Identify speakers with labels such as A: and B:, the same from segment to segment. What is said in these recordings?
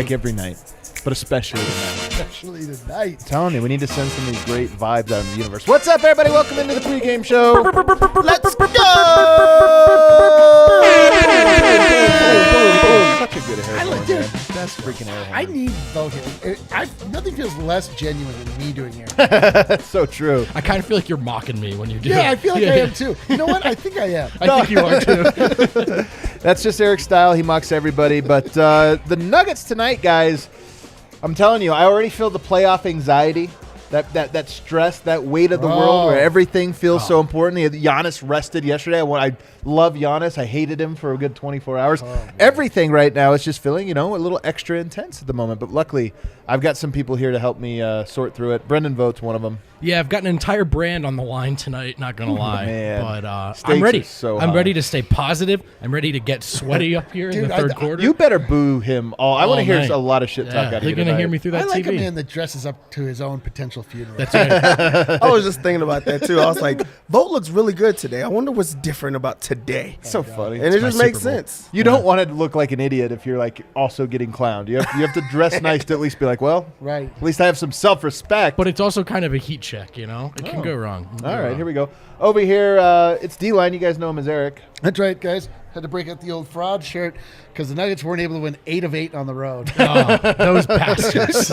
A: like every night, but especially tonight.
B: Especially tonight.
A: I'm telling you, we need to send some of these great vibes out in the universe. What's up, everybody? Welcome into the pregame show. Let's go! Such a good hair.
B: I like it.
A: Best freaking hair.
B: I need Vogt here. Nothing feels less genuine than me doing hair.
A: That's so true.
C: I kind of feel like you're mocking me when you do it.
B: Yeah, I feel like I am too. You know what? I think I am.
C: I think you are too.
A: That's just Eric's style. He mocks everybody. But the Nuggets tonight, guys, I'm telling you, I already feel the playoff anxiety. That stress, that weight of the world where everything feels so important. Giannis rested yesterday. I love Giannis. I hated him for a good 24 hours. Everything right now is just feeling, a little extra intense at the moment. But luckily, I've got some people here to help me sort through it. Brendan Vogt's one of them.
C: Yeah, I've got an entire brand on the line tonight, not going to lie.
A: Man.
C: But
A: Stakes
C: I'm ready.
A: So
C: I'm
A: high.
C: ready to stay positive. I'm ready to get sweaty up here in the third quarter.
A: You better boo him all. I want to hear
C: night.
A: a lot of shit talk out of you
C: They're going to hear me through that
B: I like
C: TV.
B: a man that dresses up to his own potential funeral.
C: That's right.
D: I was just thinking about that too. I was like, Vogt looks really good today. I wonder what's different about today.
A: So funny.
D: And it just makes
C: Super Bowl.
D: sense.
A: You don't want to look like an idiot if you're like also getting clowned. You have to dress nice to at least be like, well,
B: Right.
A: at least I have some self-respect.
C: But it's also kind of a heat check, It can go wrong.
A: All right, here we go. Over here, it's D-Line. You guys know him as Eric.
B: That's right, guys. Had to break out the old fraud shirt because the Nuggets weren't able to win 8 of 8 on the road.
C: Oh, those bastards.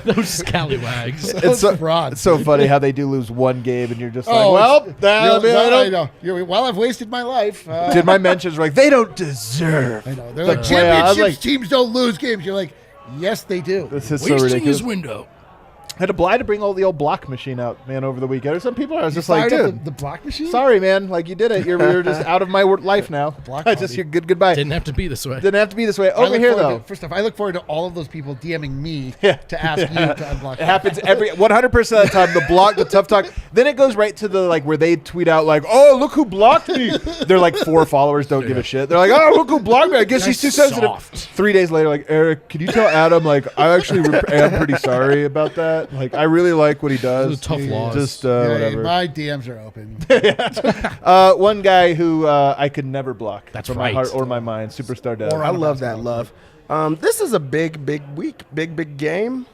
C: Those scallywags.
B: It's fraud.
A: It's so funny how they do lose one game, and you're just like,
B: Oh,
A: well,
B: I know. Well, I've wasted my life.
A: did my mentions like they don't deserve.
B: I know. They're
A: the
B: like,
A: playoff. I was
B: championships
A: like,
B: teams don't lose games. You're like, yes, they do.
A: this is so
C: Wasting
A: ridiculous.
C: his window.
A: I had to Bly to bring all the old block machine out, man, over the weekend. There's some people I was just like,
B: Fired up
A: dude,
B: the block machine?
A: sorry, man. Like, you did it. You're just out of my life now.
B: Block
A: I just,
B: party.
A: you're goodbye.
C: Didn't have to be this way.
A: Didn't have to be this way.
B: I
A: Over
B: look
A: here,
B: forward
A: though.
B: first off, I look forward to all of those people DMing me
A: Yeah.
B: to ask you to unblock.
A: It happens every 100% of the time. The block, the tough talk. Then it goes right to the like where they tweet out like, "Oh, look who blocked me." They're like 4 followers, don't give a shit. They're like, "Oh, look who blocked me." I guess he's too sensitive.
C: Soft.
A: 3 days later, like, Eric, can you tell Adam like I actually am pretty sorry about that. Like, I really like what he does.
C: It was a tough loss.
A: Just
B: Yeah,
A: whatever.
B: my DMs are open.
A: One guy who I could never block.
C: That's
A: from
C: right.
A: my heart or my mind. Superstar Dev.
D: I love that love. This is a big week, big game.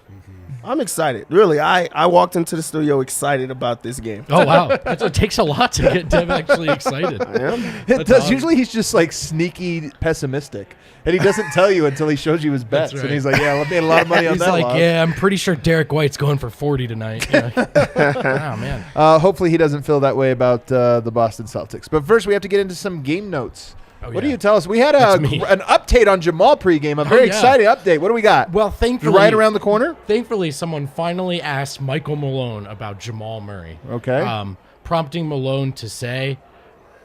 D: I'm excited. Really, I walked into the studio excited about this game.
C: Oh, wow. It takes a lot to get Dev actually excited.
D: Yeah.
A: It
C: That's
A: does.
C: awesome.
A: Usually he's just like sneaky pessimistic, and he doesn't tell you until he shows you his bets,
C: right.
A: and he's like, "Yeah, I made a lot of money on
C: He's
A: that."
C: like,
A: loss.
C: yeah, I'm pretty sure Derek White's going for 40 tonight. Yeah. Oh, man.
A: Hopefully he doesn't feel that way about the Boston Celtics. But first, we have to get into some game notes. What do
C: yeah.
A: you tell us? We had
C: That's me.
A: an update on Jamal pregame. A very
C: yeah.
A: exciting update. What do we got?
C: Well, thankfully,
A: right around the corner.
C: Thankfully, someone finally asked Michael Malone about Jamal Murray.
A: Okay.
C: Prompting Malone to say,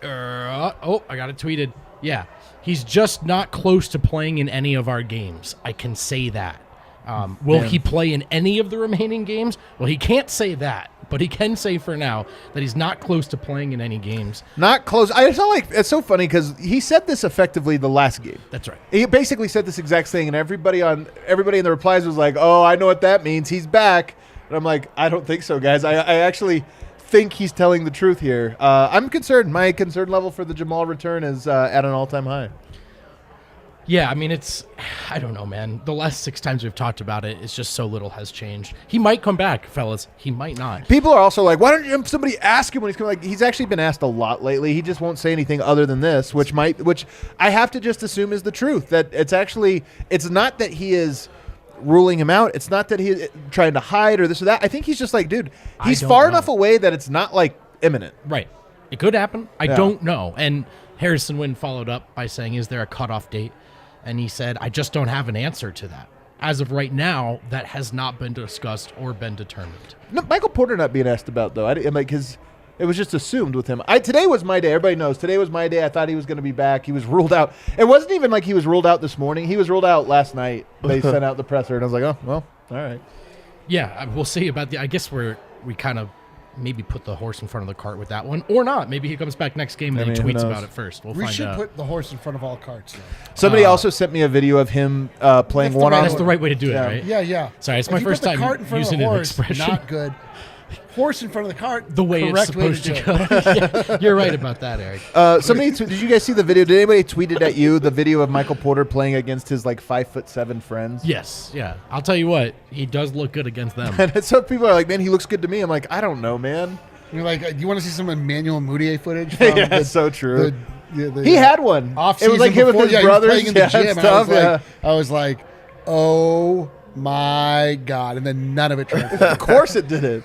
C: I got it tweeted. Yeah, he's just not close to playing in any of our games. I can say that. Will he play in any of the remaining games? Well, he can't say that, but he can say for now that he's not close to playing in any games.
A: Not close. I felt like it's so funny because he said this effectively the last game.
C: That's right.
A: He basically said this exact thing, and everybody in the replies was like, "Oh, I know what that means. He's back." And I'm like, I don't think so, guys. I actually think he's telling the truth here. I'm concerned. My concern level for the Jamal return is at an all-time high.
C: Yeah, I mean, I don't know, man. The last 6 times we've talked about it, it's just so little has changed. He might come back, fellas. He might not.
A: People are also like, why don't somebody ask him when he's coming? Like, he's actually been asked a lot lately. He just won't say anything other than this, which I have to just assume is the truth. That it's not that he is ruling him out. It's not that he's trying to hide or this or that. I think he's just like, dude, he's far enough away that it's not like imminent.
C: Right. It could happen. I don't know. And Harrison Wynn followed up by saying, is there a cutoff date? And he said, I just don't have an answer to that. As of right now, that has not been discussed or been determined.
A: No, Michael Porter not being asked about, though. I'm like, it was just assumed with him. Today was my day. Everybody knows. Today was my day. I thought he was going to be back. He was ruled out. It wasn't even like he was ruled out this morning. He was ruled out last night. They sent out the presser, and I was like, oh, well, all right.
C: Yeah, we'll see about I guess we kind of maybe put the horse in front of the cart with that one, or not. Maybe he comes back next game and he tweets about it first. We'll
B: We
C: find
B: should
C: out.
B: put the horse in front of all carts, though.
A: Somebody also sent me a video of him playing
B: That's the
A: one-on-one.
C: That's the right way to do it,
A: Yeah.
C: right?
B: Yeah.
C: Sorry, it's my
B: If you
C: first
B: put the
C: time
B: cart in front
C: using
B: of a
C: an
B: horse,
C: expression.
B: Not good. horse in front of the cart.
C: The way it's
B: correct way
C: supposed to
B: do
C: go.
B: it.
C: Yeah, you're right about that, Eric.
A: Did you guys see the video? Did anybody tweeted at you the video of Michael Porter playing against his like 5'7" friends?
C: Yes, yeah. I'll tell you what, he does look good against them.
A: And some people are like, man, he looks good to me. I'm like, I don't know, man.
B: You're like, do you want to see some Emmanuel Mudiay footage?
A: Yeah, that's so true.
B: The
A: He had one.
B: Off-season
A: It was like him with
B: before,
A: his
B: he was
A: brothers.
B: playing in the gym,
A: and
B: and
A: stuff.
B: I was like, oh my God. And then none of it translated.
A: Of course it didn't.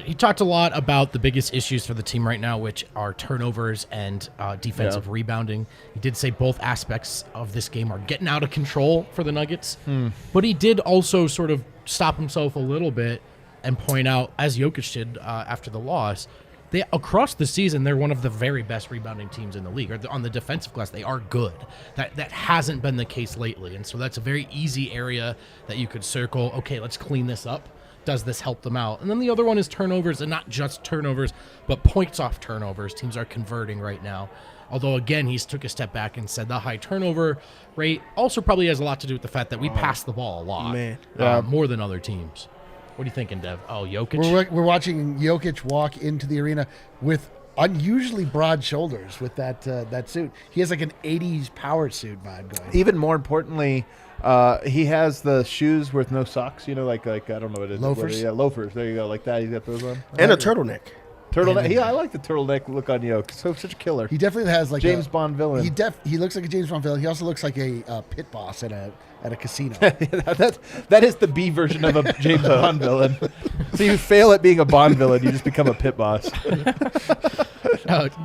C: He talked a lot about the biggest issues for the team right now, which are turnovers and defensive rebounding. He did say both aspects of this game are getting out of control for the Nuggets. But he did also sort of stop himself a little bit and point out, as Jokic did after the loss, across the season, they're one of the very best rebounding teams in the league. Or on the defensive glass, they are good. That hasn't been the case lately. And so that's a very easy area that you could circle. Okay, let's clean this up. Does this help them out? And then the other one is turnovers, and not just turnovers, but points off turnovers. Teams are converting right now. Although, again, he's took a step back and said the high turnover rate also probably has a lot to do with the fact that we pass the ball a lot, more than other teams. What are you thinking, Dev? Oh, Jokic?
B: We're watching Jokic walk into the arena with unusually broad shoulders with that suit. He has like an 80s power suit vibe going.
A: Even more importantly, he has the shoes with no socks. You know, like I don't know what it is.
B: Loafers?
A: Yeah, loafers. There you go, like that. He's got those on.
D: And a turtleneck.
A: Turtleneck. Yeah, I like the turtleneck look on Jokic. So such a killer.
B: He definitely has like
A: James Bond villain.
B: He looks like a James Bond villain. He also looks like a pit boss at a casino.
A: that is the B version of a James Bond villain. So you fail at being a Bond villain, you just become a pit boss.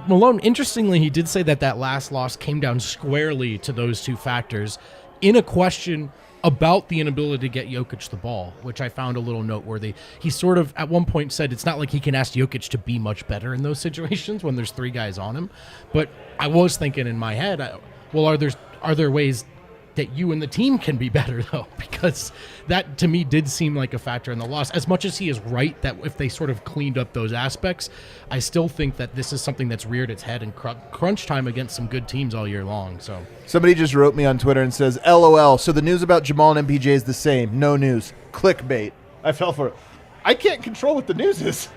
C: Malone, interestingly, he did say that last loss came down squarely to those two factors in a question about the inability to get Jokic the ball, which I found a little noteworthy. He sort of, at one point, said it's not like he can ask Jokic to be much better in those situations when there's three guys on him. But I was thinking in my head, are there ways that you and the team can be better, though? Because that, to me, did seem like a factor in the loss. As much as he is right that if they sort of cleaned up those aspects, I still think that this is something that's reared its head in crunch time against some good teams all year long. So
A: somebody just wrote me on Twitter and says, LOL, so the news about Jamal and MPJ is the same. No news. Clickbait. I fell for it. I can't control what the news is.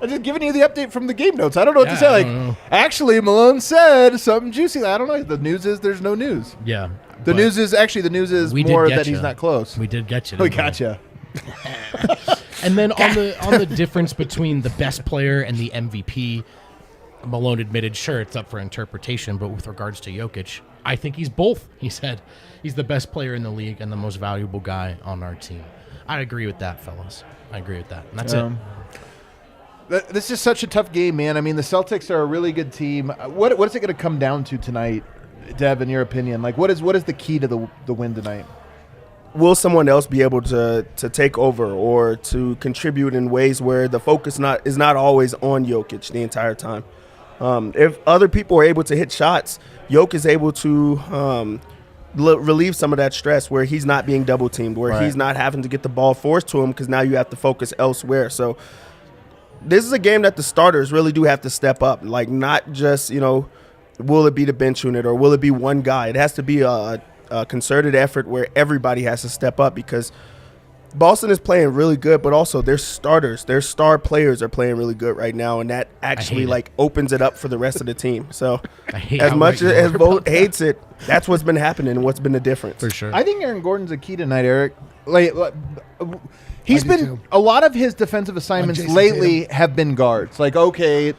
A: I'm just giving you the update from the game notes. I don't know what to say. Like, actually, Malone said something juicy. I don't know. The news is there's no news.
C: Yeah.
A: The news is more that he's not close.
C: We did get you.
A: We got you.
C: And then on the difference between the best player and the MVP, Malone admitted, sure, it's up for interpretation, but with regards to Jokic, I think he's both. He said he's the best player in the league and the most valuable guy on our team. I agree with that, fellas. I agree with that. And that's it.
A: This is such a tough game, man. I mean, the Celtics are a really good team. What is it going to come down to tonight, Dev, in your opinion? Like, what is the key to the win tonight?
D: Will someone else be able to take over or to contribute in ways where the focus is not always on Jokic the entire time? If other people are able to hit shots, Jokic is able to relieve some of that stress where he's not being double teamed, where he's not having to get the ball forced to him because now you have to focus elsewhere. So this is a game that the starters really do have to step up, like not just, will it be the bench unit or will it be one guy? It has to be a concerted effort where everybody has to step up because Boston is playing really good, but also their starters, their star players are playing really good right now, and that actually opens it up for the rest of the team. So as much as Vogt hates it, that's what's been happening and what's been the difference.
C: For sure.
A: I think Aaron Gordon's a key tonight, Eric. He's been a lot of his defensive assignments lately have been guards. Like, okay,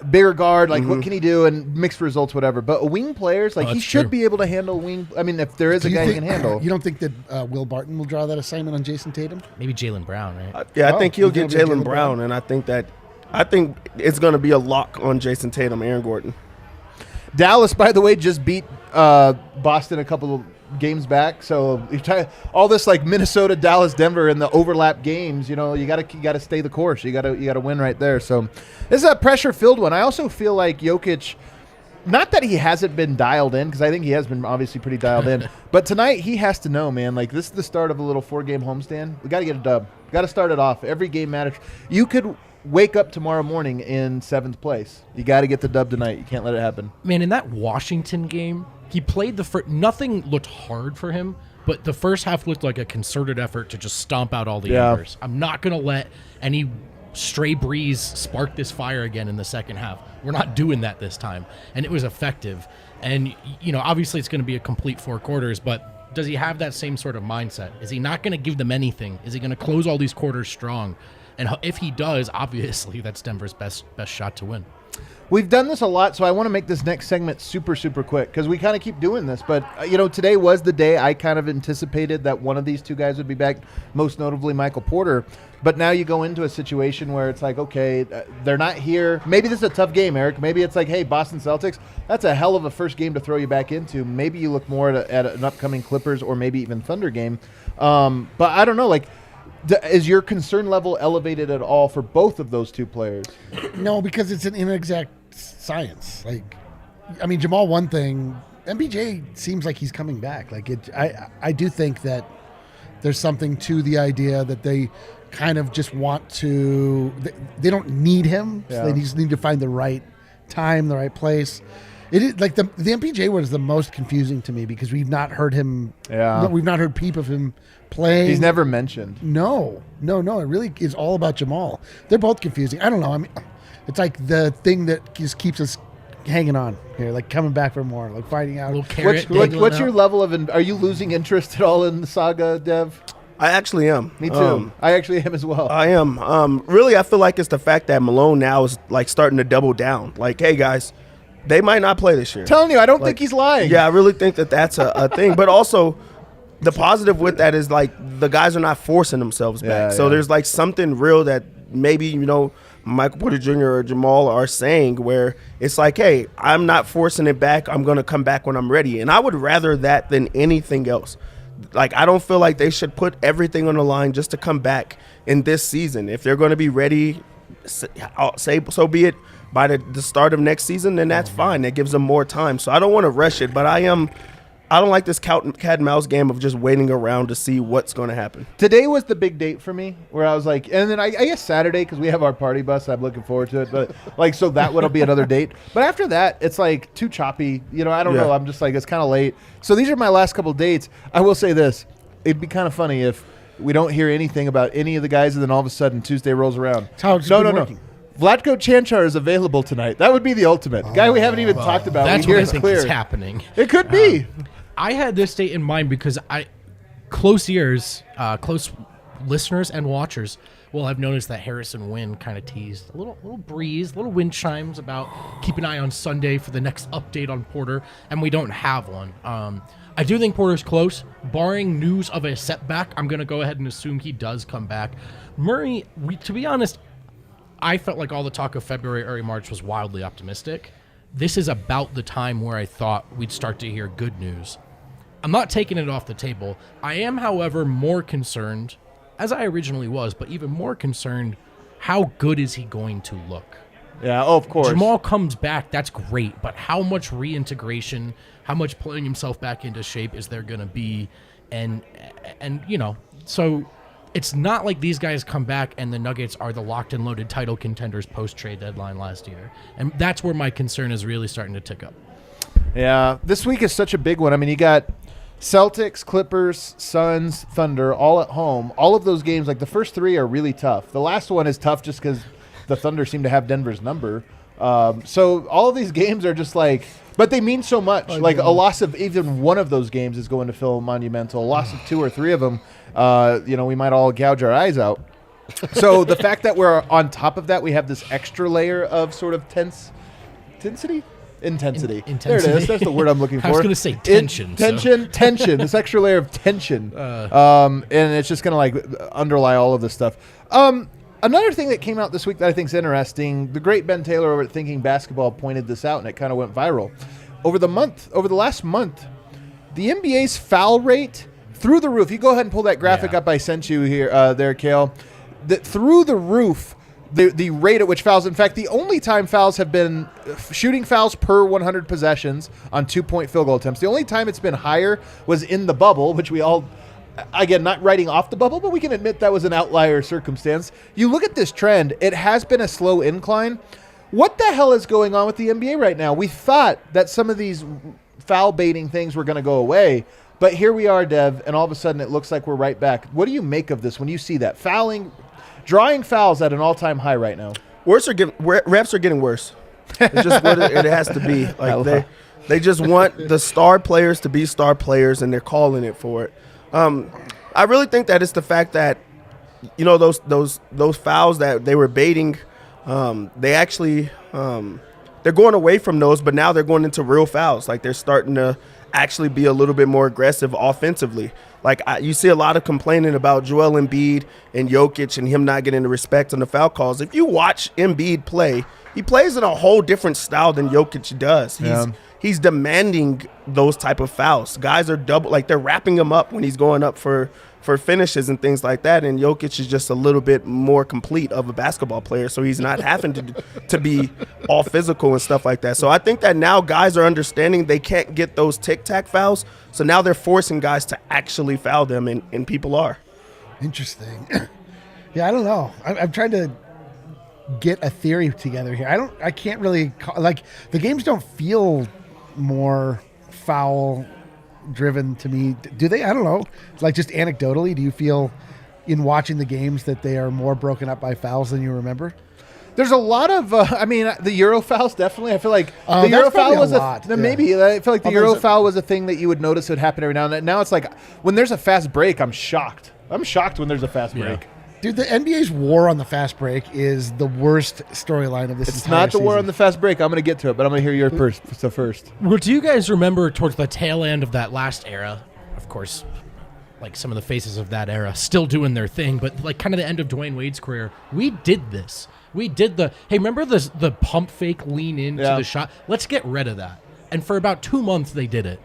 A: bigger guard, like what can he do, and mixed results, whatever. But wing players, like he should be able to handle wing. I mean, if there is a guy he can handle.
B: You don't think that Will Barton will draw that assignment on Jason Tatum?
C: Maybe Jaylen Brown, right?
D: I think he'll get Jaylen Brown, and I think it's going to be a lock on Jason Tatum, Aaron Gordon.
A: Dallas, by the way, just beat Boston a couple of games back. So all this like Minnesota, Dallas, Denver in the overlap games, you got to stay the course. You got to win right there. So this is a pressure-filled one. I also feel like Jokic, not that he hasn't been dialed in, because I think he has been obviously pretty dialed in, but tonight he has to know, man, like this is the start of a little 4-game homestand. We got to get a dub. We got to start it off. Every game matters. You could wake up tomorrow morning in 7th place. You got to get the dub tonight. You can't let it happen.
C: Man, in that Washington game, he played nothing looked hard for him, but the first half looked like a concerted effort to just stomp out all the errors. I'm not going to let any stray breeze spark this fire again in the second half. We're not doing that this time, and it was effective. And obviously it's going to be a complete 4 quarters, but does he have that same sort of mindset? Is he not going to give them anything? Is he going to close all these quarters strong? And if he does, obviously that's Denver's best shot to win.
A: We've done this a lot, so I want to make this next segment super, super quick because we kind of keep doing this. But, today was the day I kind of anticipated that one of these two guys would be back, most notably Michael Porter. But now you go into a situation where it's like, okay, they're not here. Maybe this is a tough game, Eric. Maybe it's like, hey, Boston Celtics, that's a hell of a first game to throw you back into. Maybe you look more at an upcoming Clippers or maybe even Thunder game. But I don't know, is your concern level elevated at all for both of those two players?
B: No, because it's an inexact science. Jamal, one thing, MPJ seems like he's coming back. I do think that there's something to the idea that they kind of just want to. They don't need him.
A: Yeah.
B: So they just need to find the right time, the right place. It is the MPJ was the most confusing to me because we've not heard him.
A: Yeah,
B: we've not heard peep of him playing.
A: He's never mentioned.
B: No. It really is all about Jamal. They're both confusing. I don't know. It's like the thing that just keeps us hanging on here, coming back for more, finding out.
A: What's your level of? Are you losing interest at all in the saga, Dev?
D: I actually am.
A: Me too. I actually am as well.
D: I am. Really, I feel like it's the fact that Malone now is starting to double down. Hey guys, they might not play this year.
A: Telling you, I don't think he's lying.
D: Yeah, I really think that that's a thing. But also, the positive with that is the guys are not forcing themselves back. So there's something real that maybe Michael Porter Jr. or Jamal are saying where it's hey, I'm not forcing it back. I'm going to come back when I'm ready. And I would rather that than anything else. I don't feel like they should put everything on the line just to come back in this season. If they're going to be ready, I'll say so be it by the start of next season, then that's fine. That gives them more time. So I don't want to rush it, but I don't like this cat and mouse game of just waiting around to see what's going to happen.
A: Today was the big date for me where I was and then I guess Saturday because we have our party bus. I'm looking forward to it. But so that would be another date. But after that, it's too choppy. I don't know. I'm just it's kind of late. So these are my last couple dates. I will say this. It'd be kind of funny if we don't hear anything about any of the guys and then all of a sudden Tuesday rolls around.
B: No.
A: Vlatko Cancar is available tonight. That would be the ultimate. Guy we haven't even talked about.
C: That's what I think is happening.
A: It could be.
C: I had this date in mind because close listeners and watchers will have noticed that Harrison Wynn kind of teased a little breeze, little wind chimes about keep an eye on Sunday for the next update on Porter, and we don't have one. I do think Porter's close. Barring news of a setback, I'm going to go ahead and assume he does come back. Murray, to be honest, I felt like all the talk of February, early March was wildly optimistic. This is about the time where I thought we'd start to hear good news. I'm not taking it off the table. I am, however, more concerned, as I originally was, but even more concerned, how good is he going to look?
A: Yeah, of course.
C: Jamal comes back, that's great, but how much reintegration, how much pulling himself back into shape is there going to be? And so it's not like these guys come back and the Nuggets are the locked and loaded title contenders post-trade deadline last year. And that's where my concern is really starting to tick up.
A: Yeah, this week is such a big one. You got Celtics, Clippers, Suns, Thunder, all at home. All of those games, the first 3 are really tough. The last one is tough just because the Thunder seem to have Denver's number. So all of these games are just but they mean so much. A loss of even one of those games is going to feel monumental. A loss of 2 or 3 of them, we might all gouge our eyes out. So the fact that we're on top of that, we have this extra layer of sort of intensity. There it is. That's the word I'm looking for.
C: I was going to say tension.
A: Tension. This extra layer of tension. And it's just going to underlie all of this stuff. Another thing that came out this week that I think is interesting, the great Ben Taylor over at Thinking Basketball pointed this out, and it kind of went viral. Over the last month, the NBA's foul rate through the roof. You go ahead and pull that graphic up I sent you here, there, Kale. Through the roof, the rate at which fouls. In fact, the only time fouls have been shooting fouls per 100 possessions on 2-point field goal attempts. The only time it's been higher was in the bubble, which we all. Again, not writing off the bubble, but we can admit that was an outlier circumstance. You look at this trend, it has been a slow incline. What the hell is going on with the NBA right now? We thought that some of these foul baiting things were going to go away, but here we are, Dev, and all of a sudden it looks like we're right back. What do you make of this when you see that? Fouling Drawing fouls at an all-time high right now.
D: Refs are getting worse. It's just what it has to be. Like they just want the star players to be star players, and they're calling it for it. I really think that it's the fact that, you know, those fouls that they were baiting, they actually they're going away from those, but now they're going into real fouls. Like they're starting to actually be a little bit more aggressive offensively. Like you see a lot of complaining about Joel Embiid and Jokic and him not getting the respect on the foul calls. If you watch Embiid play, he plays in a whole different style than Jokic does. He's demanding those type of fouls. Guys are they're wrapping him up when he's going up for finishes and things like that. And Jokic is just a little bit more complete of a basketball player, so he's not having to be all physical and stuff like that. So I think that now guys are understanding they can't get those tic-tac fouls, so now they're forcing guys to actually foul them, and people are.
B: Interesting. Yeah, I don't know. I'm trying to get a theory together here. I can't really like the games don't feel more foul driven to me, do they? I don't know. Like just anecdotally, do you feel in watching the games that they are more broken up by fouls than you remember?
A: There's a lot of, the Euro fouls definitely. I feel like the Euro foul was maybe. I feel like the Euro foul was a thing that you would notice would happen every now and then. Now it's like when there's a fast break, I'm shocked. I'm shocked when there's a fast break.
B: Dude, the NBA's war on the fast break is the worst storyline of this
A: It's
B: entire
A: not the war
B: season.
A: on the fast break. I'm going to get to it, but I'm going to hear your first.
C: Well, do you guys remember towards the tail end of that last era? Of course, like some of the faces of that era still doing their thing, but like kind of the end of Dwayne Wade's career, we did this. We did remember the pump fake lean into the shot? Let's get rid of that. And for about 2 months they did it.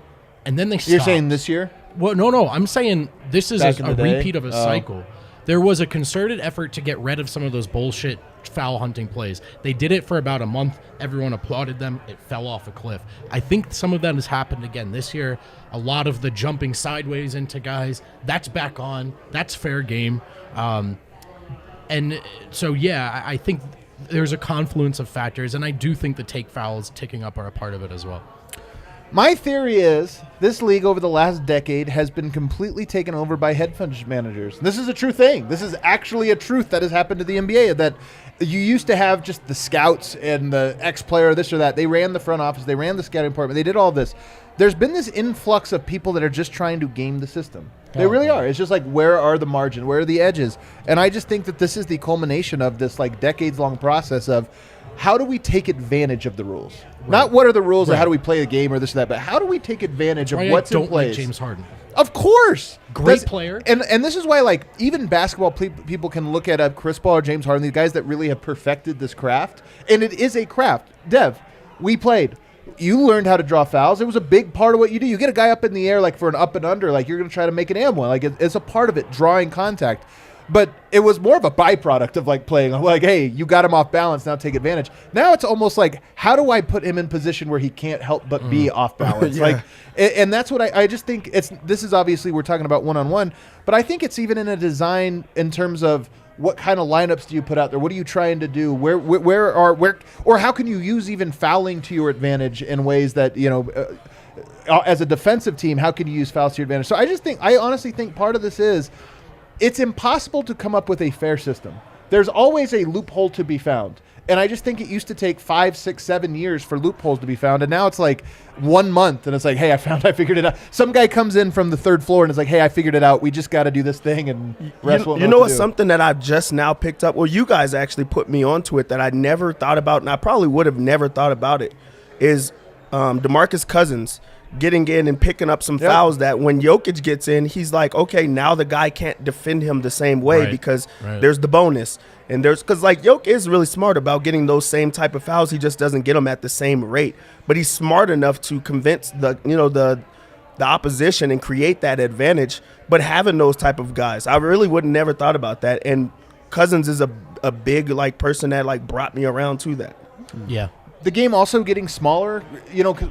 C: And then they stopped.
A: You're saying this year?
C: Well, no. I'm saying this is a
A: day?
C: repeat of a cycle. There was a concerted effort to get rid of some of those bullshit foul hunting plays. They did it for about a month. Everyone applauded them. It fell off a cliff. I think some of that has happened again this year. A lot of the jumping sideways into guys, that's back on. That's fair game. And so, yeah, I think there's a confluence of factors, and I do think the take fouls ticking up are a part of it as well.
A: My theory is this league over the last decade has been completely taken over by hedge fund managers. This is a true thing. This is actually a truth that has happened to the NBA, that you used to have just the scouts and the ex-player, this or that. They ran the front office. They ran the scouting department. They did all this. There's been this influx of people that are just trying to game the system. They really are. It's just like, where are the margins? Where are the edges? And I just think that this is the culmination of this like decades-long process of how do we take advantage of the rules? Right. Not what are the rules or how do we play the game or this or that, but how do we take advantage of what's in place?
C: Like James Harden.
A: Of course.
C: Great player.
A: And this is why, like, even basketball people can look at Chris Paul or James Harden, these guys that really have perfected this craft. And it is a craft. Dev, we played. You learned how to draw fouls. It was a big part of what you do. You get a guy up in the air, like, for an up and under, like, you're going to try to make an and one. Like, it's a part of it, drawing contact. But it was more of a byproduct of like playing like, hey, you got him off balance, now take advantage. Now it's almost like, how do I put him in position where he can't help but be off balance? Like, and that's what I just think this is obviously we're talking about one-on-one, but I think it's even in a design in terms of what kind of lineups do you put out there? What are you trying to do? Where or how can you use even fouling to your advantage in ways that, as a defensive team, how can you use fouls to your advantage? So I honestly think part of this is, it's impossible to come up with a fair system. There's always a loophole to be found. And I just think it used to take 5, 6, 7 years for loopholes to be found. And now it's like 1 month and it's like, hey, I figured it out. Some guy comes in from the third floor and is like, hey, I figured it out. We just got to do this thing and rest won't know what to do.
D: Something that I've just now picked up? Well, you guys actually put me onto it that I never thought about, and I probably would have never thought about it, is DeMarcus Cousins getting in and picking up some fouls that when Jokic gets in, he's like, okay, now the guy can't defend him the same way because there's the bonus. And because like Jokic is really smart about getting those same type of fouls. He just doesn't get them at the same rate. But he's smart enough to convince the opposition and create that advantage. But having those type of guys, I really would have never thought about that. And Cousins is a big like person that like brought me around to that.
C: Yeah.
A: The game also getting smaller,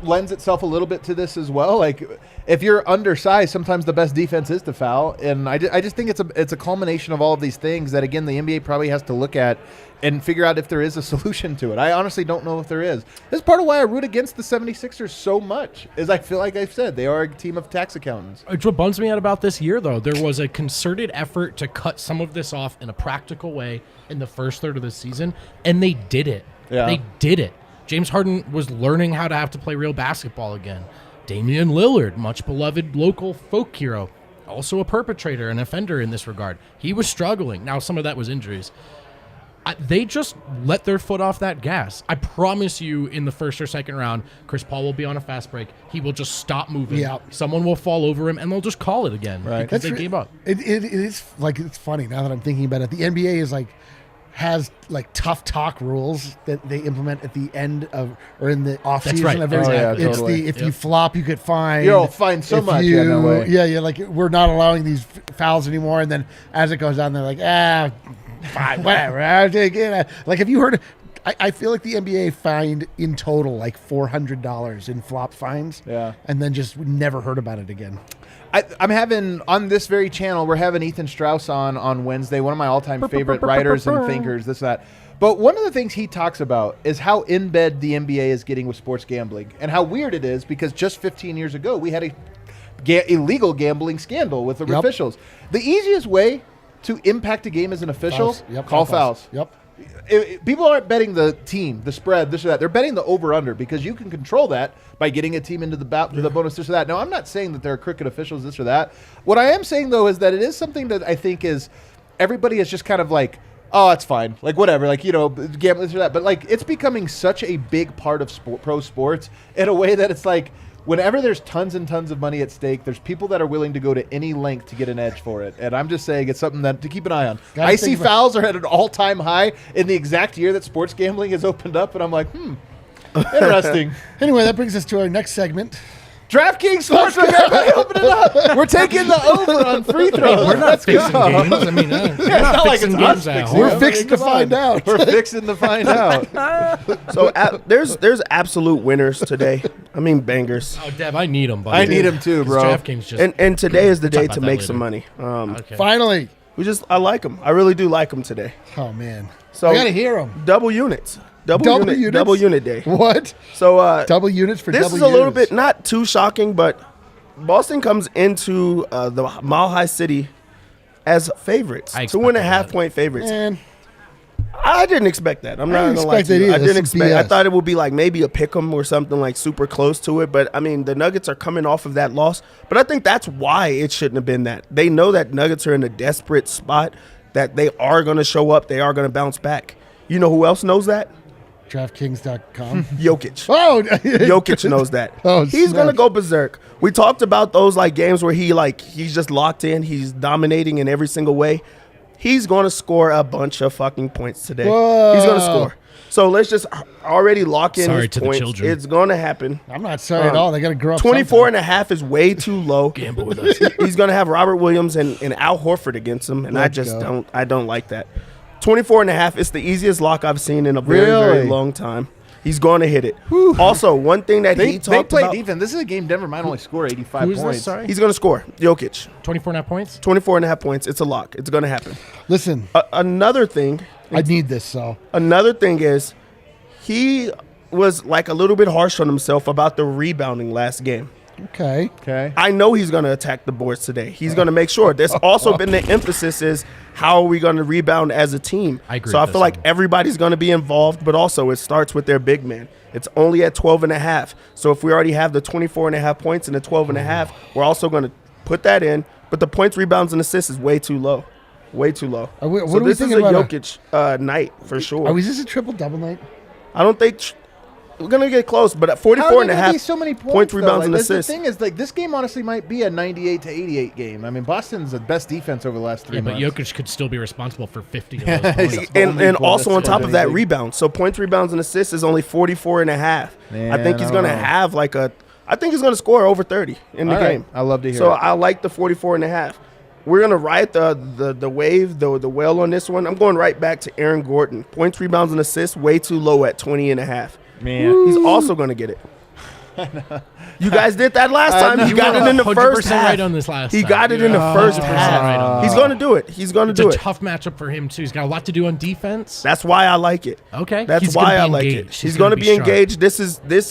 A: lends itself a little bit to this as well. Like, if you're undersized, sometimes the best defense is to foul. And I just think it's a culmination of all of these things that, again, the NBA probably has to look at and figure out if there is a solution to it. I honestly don't know if there is. This is part of why I root against the 76ers so much, is I feel like I've said they are a team of tax accountants.
C: What bums me out about this year, though, there was a concerted effort to cut some of this off in a practical way in the first third of the season, and they did it.
A: Yeah.
C: They did it. James Harden was learning how to have to play real basketball again. Damian Lillard, much beloved local folk hero, also a perpetrator, an offender in this regard. He was struggling. Now, some of that was injuries. They just let their foot off that gas. I promise you, in the first or second round, Chris Paul will be on a fast break. He will just stop moving.
B: Yeah.
C: Someone will fall over him, and they'll just call it again because they gave up.
B: It is like, it's funny now that I'm thinking about it. The NBA is like has like tough talk rules that they implement at the end of or in the off season.
C: right.
B: Of every,
A: Exactly.
B: it's
A: Totally.
B: if you flop, you get fined.
A: You'll find so
B: If
A: much.
B: You,
A: Yeah, no way.
B: Yeah, like we're not allowing these fouls anymore. And then as it goes on, they're like, fine, whatever. I'll take it. Like, have you heard? I feel like the NBA fined in total like $400 in flop fines.
A: Yeah.
B: And then just never heard about it again.
A: I'm having, on this very channel, we're having Ethan Strauss on Wednesday, one of my all-time favorite writers and thinkers, this, that. But one of the things he talks about is how in bed the NBA is getting with sports gambling and how weird it is because just 15 years ago, we had a illegal gambling scandal with the officials. The easiest way to impact a game as an official, call fouls.
B: Yep.
A: People aren't betting the team, the spread, this or that. They're betting the over-under because you can control that by getting a team into the bonus, this or that. Now, I'm not saying that there are crooked officials, this or that. What I am saying, though, is that it is something that I think is everybody is just kind of like, oh, it's fine. Like, whatever. Like, gambling, this or that. But, like, it's becoming such a big part of pro sports in a way that it's like, whenever there's tons and tons of money at stake, there's people that are willing to go to any length to get an edge for it. And I'm just saying it's something that to keep an eye on. I see fouls are at an all-time high in the exact year that sports gambling has opened up, and I'm like, interesting.
B: Anyway, that brings us to our next segment.
A: DraftKings Sportsbook, everybody open it up. We're taking the over on free throws.
C: We're not fixing games. I mean, we're not fixing games at home.
B: We're fixing to find out.
A: We're fixing to find out.
D: So there's absolute winners today. I mean, bangers.
C: Oh, Dev, I need them, buddy.
A: I need them too, bro.
C: DraftKings just
D: And today is the
C: Talk
D: day
C: about
D: to
C: that
D: make
C: later.
D: some money.
C: okay.
B: Finally.
D: I like them. I really do like them today.
B: Oh, man.
D: So
B: I got to hear them.
D: double units.
B: Double units?
D: Double unit day.
B: What?
D: So
B: Double units for
D: this
B: double
D: is a little
B: units.
D: bit not too shocking, but Boston comes into the Mile High City as favorites,
C: I expected
D: 2.5
C: that.
D: point favorites.
B: Man,
D: I didn't expect that. I'm
B: I
D: not
B: didn't
D: gonna lie
B: expect
D: to
B: that
D: you. I
B: either.
D: didn't
B: That's some
D: expect. I
B: BS.
D: thought it would be like maybe a pick'em or something like super close to it. But I mean, the Nuggets are coming off of that loss. But I think that's why it shouldn't have been that. They know that Nuggets are in a desperate spot. That they are going to show up. They are going to bounce back. You know who else knows that?
B: DraftKings.com.
D: Jokic.
B: Oh,
D: Jokic knows that.
B: Oh,
D: he's
B: snap.
D: gonna go berserk. We talked about those like games where he's just locked in. He's dominating in every single way. He's gonna score a bunch of fucking points today.
B: Whoa.
D: He's gonna score. So let's just already lock in
C: Sorry
D: his
C: to the
D: points.
C: children.
D: It's gonna happen.
B: I'm not sorry at all. They got to grow up.
D: 24 and a half is way too low.
C: Gamble with us.
D: He's gonna have Robert Williams and Al Horford against him, and
B: Let's go.
D: I don't like that. 24 and a half is the easiest lock I've seen in a very, very
A: Really?
D: long time. He's going to hit it. Also, one thing that
A: They
D: he talked
A: play
D: about,
A: defense. This is a game Denver might only score 85
C: Who is
A: points.
C: this? Sorry.
D: he's going to score. Jokic,
C: 24.5 points?
D: 24 and a half points. It's a lock. It's going to happen.
B: Listen,
D: Another thing
B: I need this, so.
D: is he was like a little bit harsh on himself about the rebounding last game.
B: Okay.
A: Okay.
D: I know he's going to attack the boards today. He's going to make sure. There's also been the emphasis is how are we going to rebound as a team?
C: I agree
D: So I
C: with
D: feel
C: this
D: like
C: one.
D: everybody's going to be involved, but also it starts with their big man. It's only at 12 and a half. So if we already have the 24 and a half points and the 12 and a half, we're also going to put that in. But the points, rebounds, and assists is way too low. Way too low.
B: What
D: So
B: are we
D: this is a
B: thinking about
D: Jokic night for sure.
B: Oh, is this a triple-double night?
D: I don't think we're going to get close, but at
A: How
D: 44
A: are
D: and a
A: there
D: half
A: be so many points, though?
D: rebounds, and
A: Like,
D: assists.
A: The thing is, like, this game honestly might be a 98 to 88 game. I mean, Boston's the best defense over the last 3
C: Yeah, but
A: months.
C: Jokic could still be responsible for 50 of those points.
D: and
A: Only
D: also on
A: bonus
D: top
A: for
D: of that,
A: anything.
D: rebounds. So points, rebounds, and assists is only 44 and a half.
A: Man,
D: I think he's
A: I
D: going to
A: don't know.
D: have I think he's going to score over 30 in the
A: All right.
D: game.
A: I love to hear
D: So
A: it.
D: I like the 44 and a half. We're going to ride the wave, the well on this one. I'm going right back to Aaron Gordon. Points, rebounds, and assists way too low at 20 and a half.
A: Man.
D: He's also going to get it. You guys did that last time. He got it in the first half.
C: Right on this last
D: he
C: time.
D: got it in the first
C: 100%
D: half.
C: right on
D: He's going to do it. He's going to
C: It's
D: do
C: a
D: it.
C: tough matchup for him, too. He's got a lot to do on defense.
D: That's why I like it.
C: Okay.
D: That's
C: He's
D: why
C: gonna
D: I
C: be
D: like it.
C: engaged.
D: He's going to
C: gonna
D: be
C: sharp.
D: engaged. This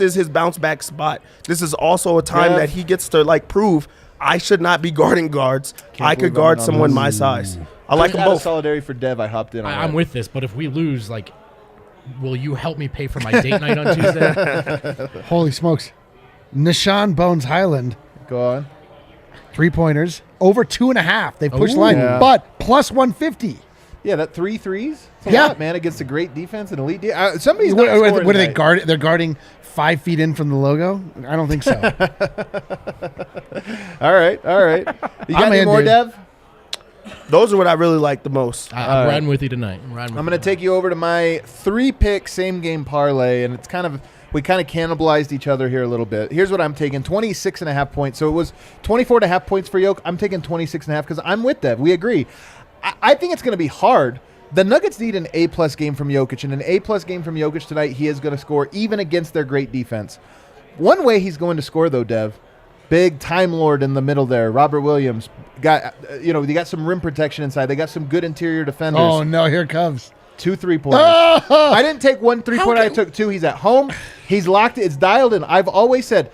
D: is his bounce back spot. This is also a time that he gets to like prove I should not be guarding guards. I could guard someone my size. I like them
A: Out of
D: both.
A: solidarity for Dev, I hopped in on
C: I'm
A: that.
C: with this, but if we lose, like, will you help me pay for my date night on Tuesday?
B: Holy smokes. Nishan Bones Highland,
A: Go on.
B: 3-pointers, over 2.5. They pushed the
C: Ooh.
B: line,
A: Yeah.
B: but plus 150.
A: Yeah, that 3 threes. It's a
B: Yeah.
A: lot, man, against a great defense and elite. Somebody's
B: What,
A: not
B: what
A: scoring
B: are they
A: tonight.
B: guarding? They're guarding 5 feet in from the logo? I don't think so.
A: All right. You got
B: I'm
A: any
B: in,
A: more,
B: dude.
A: Dev?
D: Those are what I really like the most.
C: I'm riding with you tonight. I'm
A: going to take you over to my 3-pick same game parlay, and it's we kind of cannibalized each other here a little bit. Here's what I'm taking: 26.5 points. So it was 24.5 points for Yoke. I'm taking 26.5 because I'm with Dev. We agree. I think it's going to be hard. The Nuggets need an A-plus game from Jokic, and an A-plus game from Jokic tonight, he is going to score even against their great defense. One way he's going to score, though, Dev, big Time Lord in the middle there, Robert Williams, got they got some rim protection inside. They got some good interior defenders.
B: Oh, no, here it comes.
A: 2 3-pointers.
B: Oh!
A: I didn't take 1 3-pointer. I took 2. He's at home. He's locked. It's dialed in. I've always said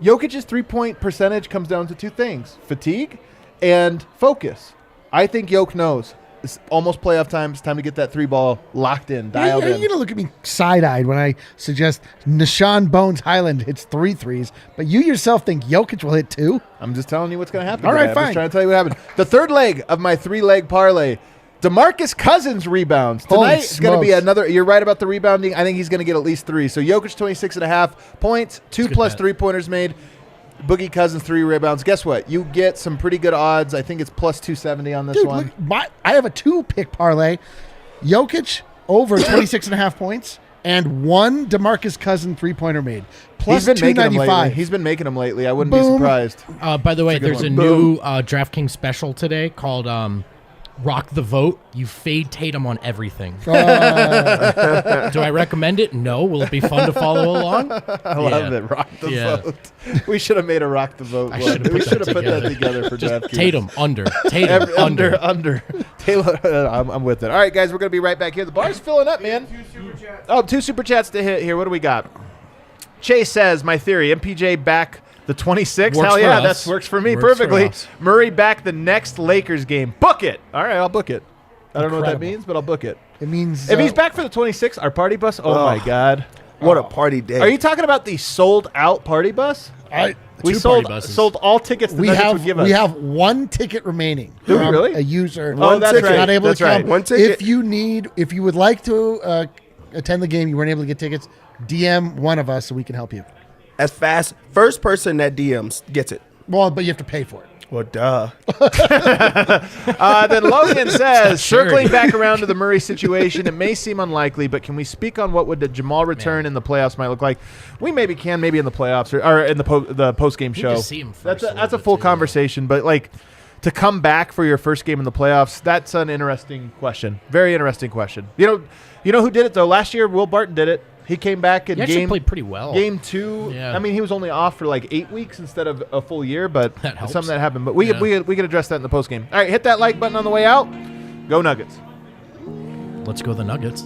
A: Jokic's 3-point percentage comes down to 2 things: fatigue and focus. I think Jokic knows. It's almost playoff time. It's time to get that 3-ball locked in, dialed
B: You're
A: in.
B: going to look at me side-eyed when I suggest Nishan Bones Highland hits 3 threes, but you yourself think Jokic will hit 2?
A: I'm just telling you what's going to happen.
B: All right,
A: today. I'm
B: fine.
A: just trying to tell you what happened. The third leg of my 3-leg parlay. DeMarcus Cousins rebounds.
B: Holy
A: Tonight is going to be
B: smokes.
A: another. You're right about the rebounding. I think he's going to get at least 3. So Jokic 26.5 points, 2
C: good
A: plus
C: bet.
A: 3-pointers made. Boogie Cousins 3 rebounds. Guess what? You get some pretty good odds. I think it's plus 270 on this
B: Dude,
A: one.
B: look, I have a 2-pick parlay. Jokic over 26.5 points and 1 DeMarcus Cousins 3-pointer made. Plus
A: He's been making them lately.
B: 295.
A: He's been making them lately. I wouldn't be
B: Boom.
A: surprised.
C: By the way,
A: That's a good
C: there's a
A: one.
C: new DraftKings special today called Rock the Vote. You fade Tatum on everything. Do I recommend it? No. Will it be fun to follow along?
A: I love it. Rock the vote. We should have made a rock the vote.
C: I
A: one.
C: should've
A: We
C: put
A: should
C: that
A: have put that
C: together.
A: together for DraftKings.
C: Tatum under. Tatum
A: Under. Taylor, I'm with it. All right, guys, we're going to be right back here. The bar's filling up, man. 2 super chats to hit here. What do we got? Chase says, my theory, MPJ back the 26th.
C: Works
A: Hell
C: for
A: yeah,
C: us.
A: that works for me
C: Works for
A: perfectly.
C: us.
A: Murray back the next Lakers game. Book it. All right, I'll book it. I don't know what that
C: Incredible.
A: means, but I'll book it.
B: It means
A: If he's back for the 26th, our party bus, oh my God.
D: What a party day.
A: Are you talking about the sold out party bus? We
C: 2
A: sold
C: party buses.
A: sold all tickets the Nuggets would give us.
B: we have 1 ticket remaining.
A: Do we
B: from
A: really?
B: A user.
A: Oh, that's
B: ticket,
A: right.
B: Not able
A: That's
B: to come.
A: right.
D: 1 ticket.
B: If you would like to attend the game, you weren't able to get tickets, DM one of us so we can help you.
D: As fast, first person that DMs gets it.
B: Well, but you have to pay for it.
D: Well, duh.
A: Then Logan says,
C: charity.
A: circling back around to the Murray situation, it may seem unlikely, but can we speak on what would the Jamal return in the playoffs might look like? We maybe can, maybe in the playoffs or in the post-game
C: Need
A: show.
C: to see him first
A: That's
C: a
A: a
C: little bit,
A: full
C: too.
A: conversation, but like to come back for your first game in the playoffs, that's an interesting question. Very interesting question. You know who did it though? Last year, Will Barton did it. He came back in
C: He actually played pretty well.
A: Game 2.
C: Yeah.
A: I mean, he was only off for like 8 weeks instead of a full year, but
C: That
A: it's
C: helps.
A: something that happened. But we
C: Yeah.
A: could address that in the post game. All right, hit that like button on the way out. Go Nuggets.
C: Let's go the Nuggets.